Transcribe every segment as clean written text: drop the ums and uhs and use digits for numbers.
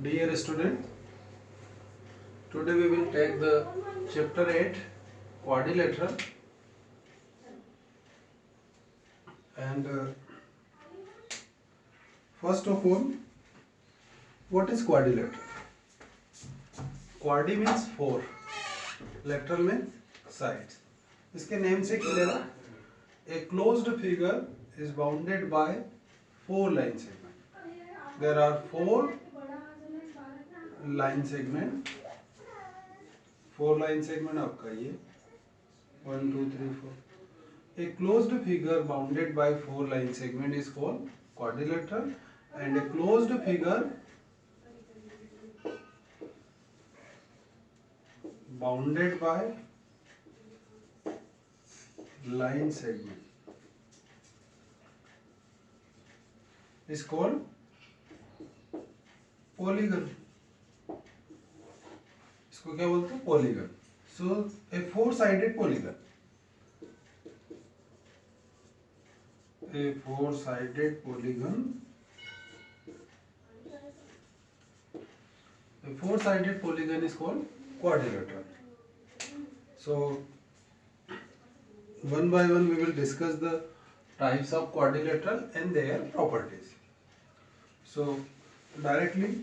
Dear student, today we will take the chapter 8 quadrilateral and first of all, what is quadrilateral? Quadri means four, lateral means sides. इसके name से clear है. A closed figure is bounded by four line segments. There are four line segments. Four line segment आपका ये 1 2 3 4. A closed figure bounded by four line segment is called quadrilateral, and a closed figure bounded by line segment is called polygon. इसको क्या बोलते हैं? Polygon. So a four-sided polygon. A four-sided polygon. A four-sided polygon is called quadrilateral. So one by one we will discuss the types of quadrilateral and their properties. So directly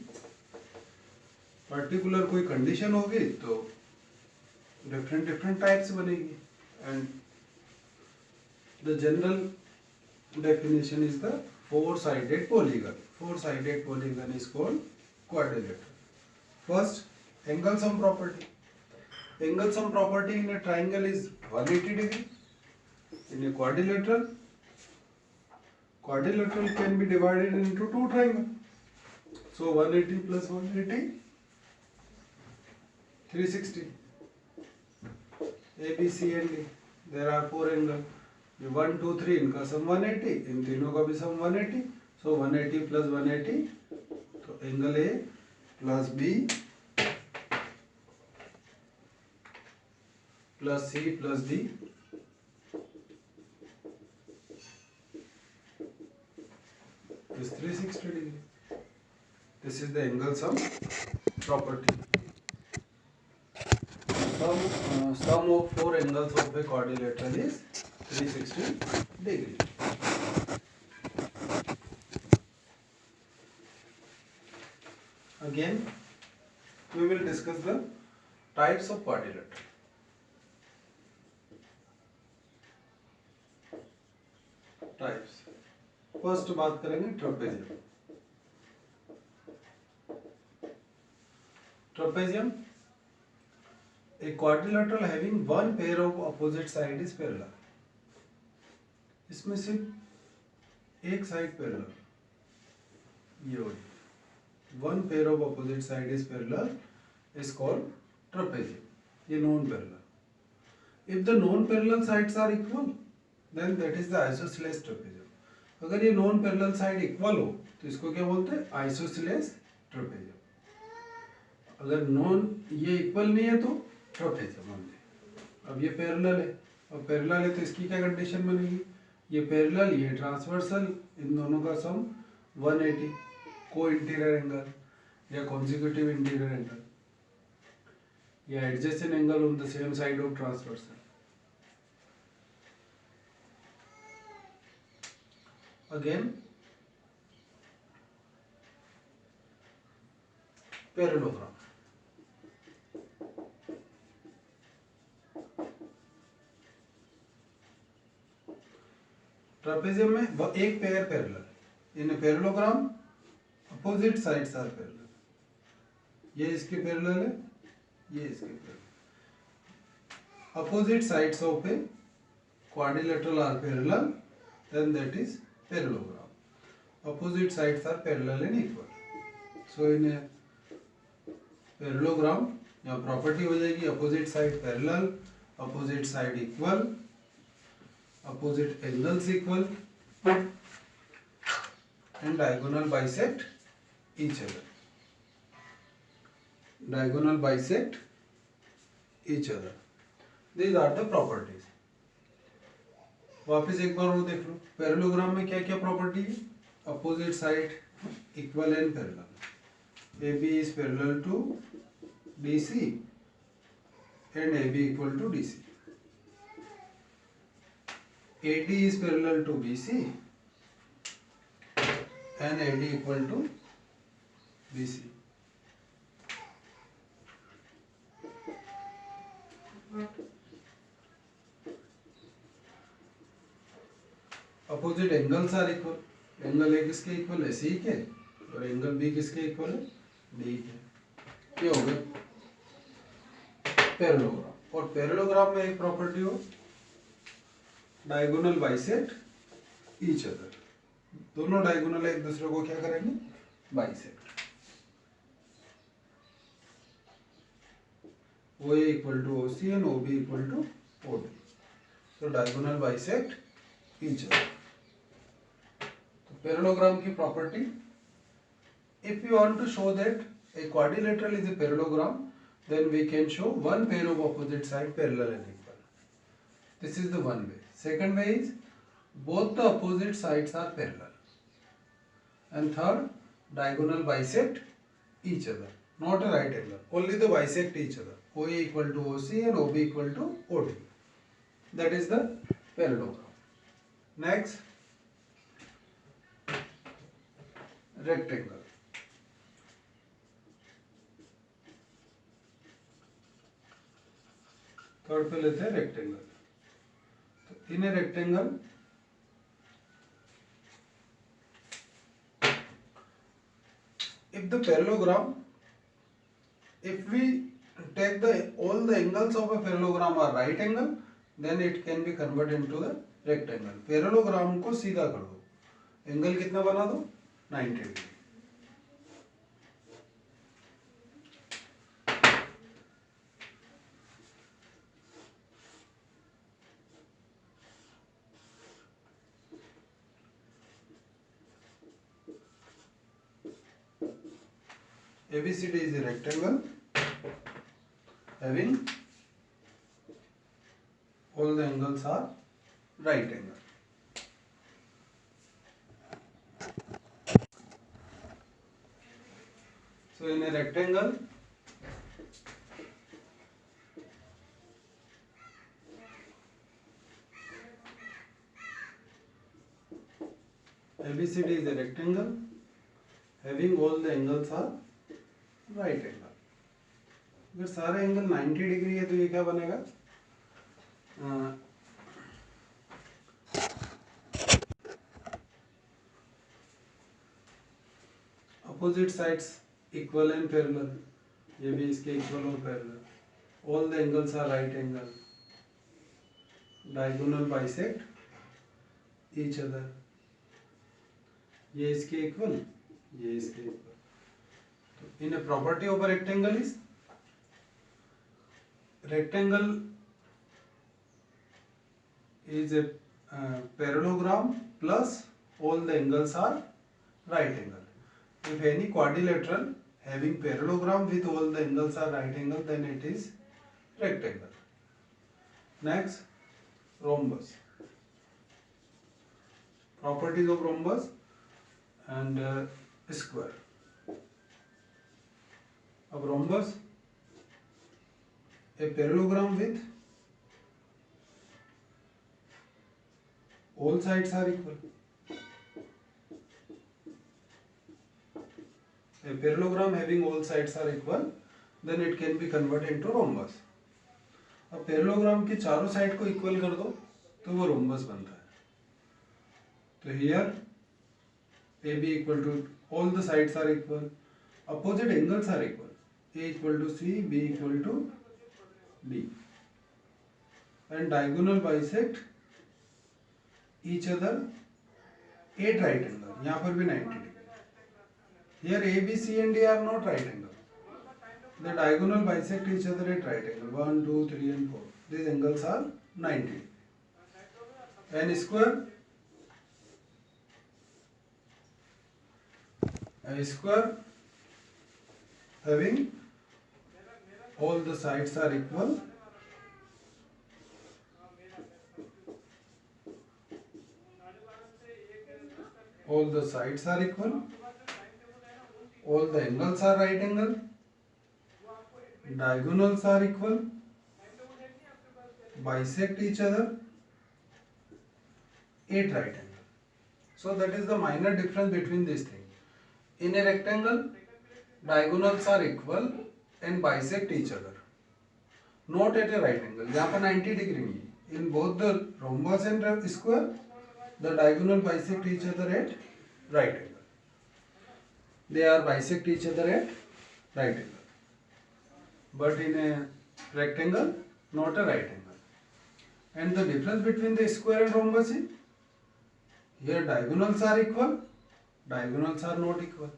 particular कोई condition होगी तो different types बनेगी and the general definition is the four sided polygon. Four sided polygon is called quadrilateral. First, angle sum property. Angle sum property in A triangle is 180 degree. In A quadrilateral can be divided into two triangles. So 180 plus 180 360. A, B, C and D. There are four angles. 1 2 3 इनका सम 180, इन तीनों का भी सम 180. So 180 plus 180, तो angle A plus B plus C plus D is 360 degree. This is the angle sum property. Sum of four angles of a quadrilateral is 360 degree. Again, we will discuss the types of quadrilateral. Types. First बात करेंगे trapezium. Trapezium, a quadrilateral having one pair of opposite side is parallel. इसमें सिर्फ एक side parallel, ये हो. One pair of opposite side is parallel is called trapezium. ये non parallel. If the non parallel sides are equal, then that is the isosceles trapezium. अगर ये non parallel side equal हो तो इसको क्या बोलते हैं? Isosceles trapezium. अगर नॉन ये इक्वल नहीं है तो ट्रपेजियम बोलते हैं. अब ये पैरेलल है, और पैरेलल है तो इसकी क्या कंडीशन बनेगी? ये पैरेलल, ये ट्रांसवर्सल, इन दोनों का सम 180. को इंटीरियर एंगल या कॉन्जिक्यूटिव इंटीरियर एंगल या adjacent angle on the same side of transversal. Again parallelogram. Trapezium में एक pair parallel. In parallelogram opposite sides are parallel. ये इसके पैरेलल है, ये इसके parallel. Opposite sides of a quadrilateral are parallel, then that is parallelogram. Opposite sides are parallel and equal. So in parallelogram यहाँ property हो जाएगी opposite side parallel, opposite side equal, opposite angles equal, and diagonal bisect each other. Diagonal bisect each other. These are the properties. वापस एक बार और देख लो. Parallelogram में क्या क्या प्रॉपर्टी है? Opposite side equal and parallel. AB is parallel to DC and AB equal to DC. AD is parallel to BC and AD equal to BC. Opposite angles are equal. Angle A किसके equal है? सी के, और angle B किसके equal है? D के। ये हो गया पैरेललोग्राम। और पैरेललोग्राम में एक प्रॉपर्टी हो, डायगोनल बाइसेक्ट ईच अदर। दोनों डायगोनल एक दूसरे को क्या करेंगे? Bisect. O A equal to O C and O B equal to O D. तो diagonal bisect each other. Parallelogram की property, if we want to show that a quadrilateral is a parallelogram, then we can show one pair of opposite side parallel and equal. This is the one way. Second way is both the opposite sides are parallel. And third, diagonal bisect each other, not a right angle, only the bisect each other. OA equal to OC and OB equal to OD. That is the parallelogram. Next, rectangle. Third पे लेते हैं rectangle. तो in a rectangle if the parallelogram, if we take the all the angles of a parallelogram are right angle, then it can be converted into the rectangle. Parallelogram को सीधा कर दो, angle कितना बना दो? 90 degree. ABCD is a rectangle having all the angles are right angle. So in a rectangle, ABCD is a rectangle having all the angles are right angle. अगर सारे angle 90 degree है तो ये क्या बनेगा? Opposite sides equal and parallel, ये भी इसके इक्वल और parallel. All the angles are right angle, diagonal bisect each other, ये इसके इक्वल, ये इसके इक्वल। तो in a property of a rectangle is, rectangle is a parallelogram plus all the angles are right angle. If any quadrilateral having parallelogram with all the angles are right angle, then it is rectangle. Next, rhombus. Properties of rhombus and square. Of rhombus, a parallelogram with all sides are equal. A parallelogram having all sides are equal, then it can be converted into rhombus. अब parallelogram के चारों side को equal कर दो तो वो rhombus बनता है। तो here AB equal to all the sides are equal, opposite angles are equal, A equal to C, B equal to D, and diagonal bisect each other at right angle. यहाँ पर भी 90 degree. Here A, B, C and D are not right angle. The diagonal bisect each other at right angle. 1, 2, 3 and 4. These angles are 90. And square. A square having all the sides are equal. All the sides are equal. all the angles are right angle, diagonals are equal, bisect each other, 8 right angle. So that is the minor difference between these things. In a rectangle, diagonals are equal and bisect each other. Not at a right angle. यहाँ पर 90 degree नहीं है. In both the rhombus and square, the diagonal bisect each other at right angle. They are bisect each other at right angle. But in a rectangle, not a right angle. And the difference between the square and rhombus is, here diagonals are equal, diagonals are not equal.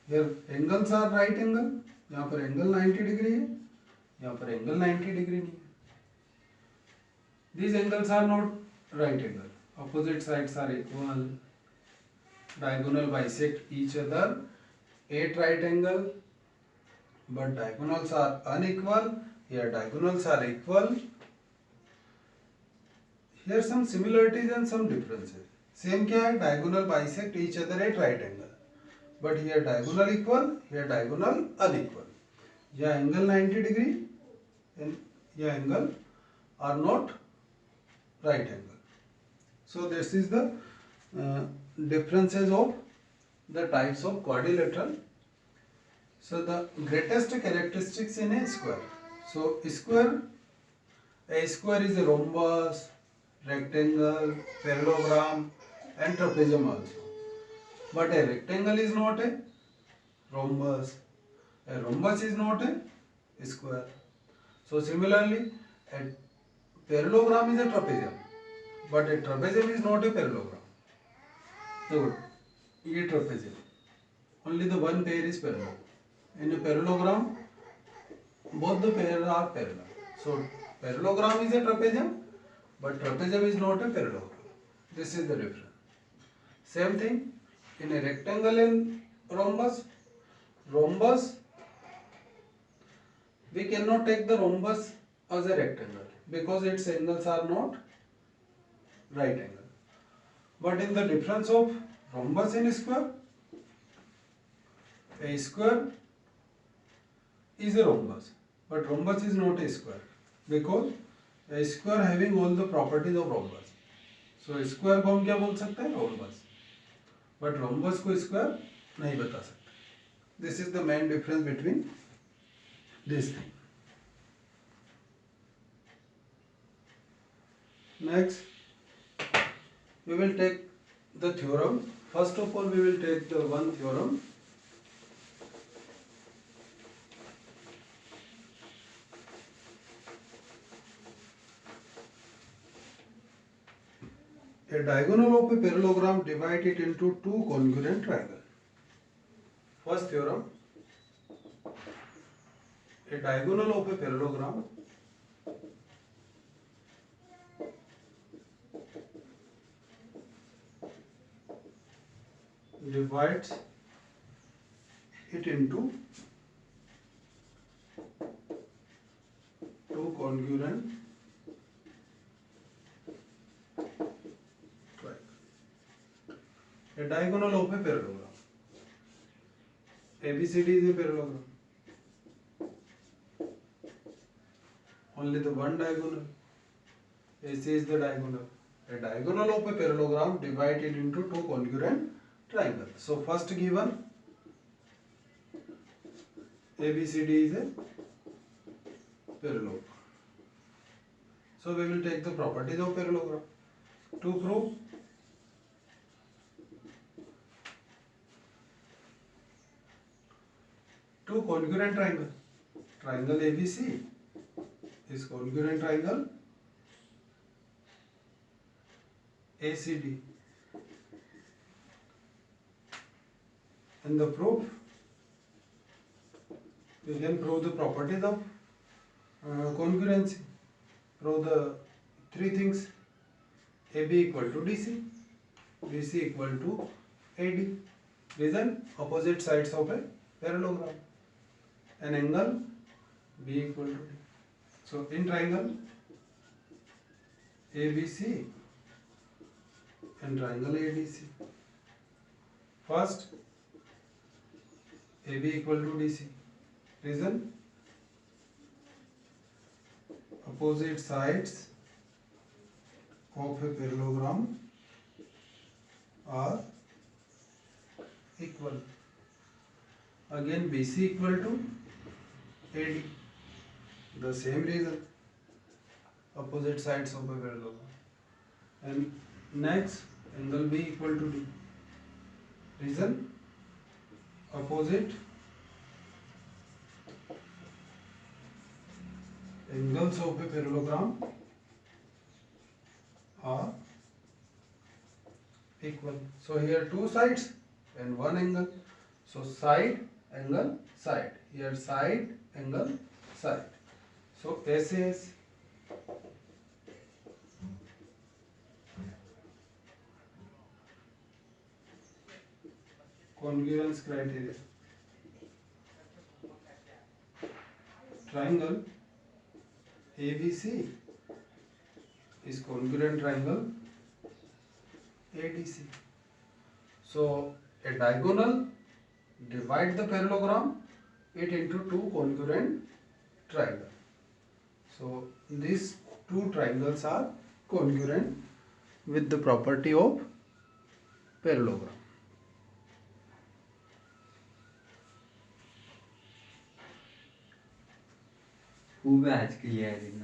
Here angles are right angle, यहाँ पर angle 90 degree है, यहाँ पर angle 90 degree नहीं है. These angles are not right angle. Opposite sides are equal. Diagonal bisect each other at right angle, but diagonals are unequal. Here diagonals are equal. Here some similarities and some differences. Same क्या है? Diagonal bisect each other at right angle, but here diagonal equal, here diagonal unequal. यह angle 90 degree and यह angle are not right angle. So this is the differences of the types of quadrilateral. So the greatest characteristics in a square. So a square is a rhombus, rectangle, parallelogram and trapezium also. But a rectangle is not a rhombus. A rhombus is not a square. So similarly, a parallelogram is a trapezium, but a trapezium is not a parallelogram. So, ये trapezium. Only the one pair is parallel. In a parallelogram, both the pairs are parallel. So, parallelogram is a trapezium, but trapezium is not a parallelogram. This is the difference. Same thing in a rectangle and rhombus. Rhombus, we cannot take the rhombus as a rectangle because its angles are not right angle. But in the difference of rhombus and square, a square is a rhombus, but rhombus is not a square because a square having all the properties of rhombus. So square को हम क्या बोल सकते हैं? Rhombus. But rhombus को square नहीं बता सकते. This is the main difference between these things. Next, we will take the theorem. First of all, we will take the one theorem. A diagonal of a parallelogram divide it into two congruent triangles. First theorem. A diagonal of a parallelogram divides it into two congruent triangles. A diagonal of a parallelogram. ABCD is a parallelogram. Only the one diagonal. AC is the diagonal. A diagonal of a parallelogram divided into two congruent triangles. So first given ABCD is a parallelogram. So we will take the properties of parallelogram to prove two congruent triangle. Triangle ABC is congruent triangle ACD. In the proof, we can prove the properties of congruency. Prove the three things: AB equal to DC, DC equal to AD. Reason: opposite sides of a parallelogram. An angle B equal to D. So in triangle ABC and triangle ADC. First, AB equal to DC. Reason? Opposite sides of a parallelogram are equal. Again BC equal to AD. The same reason. Opposite sides of a parallelogram. And next, angle B equal to D. Reason? Opposite angles of a parallelogram are equal. So here two sides and one angle. So side, angle, side. Here side, angle, side. So SAS congruence criteria. Triangle ABC is congruent triangle ADC. So a diagonal divide the parallelogram it into two congruent triangles. So these two triangles are congruent with the property of parallelogram. खूब आज clear है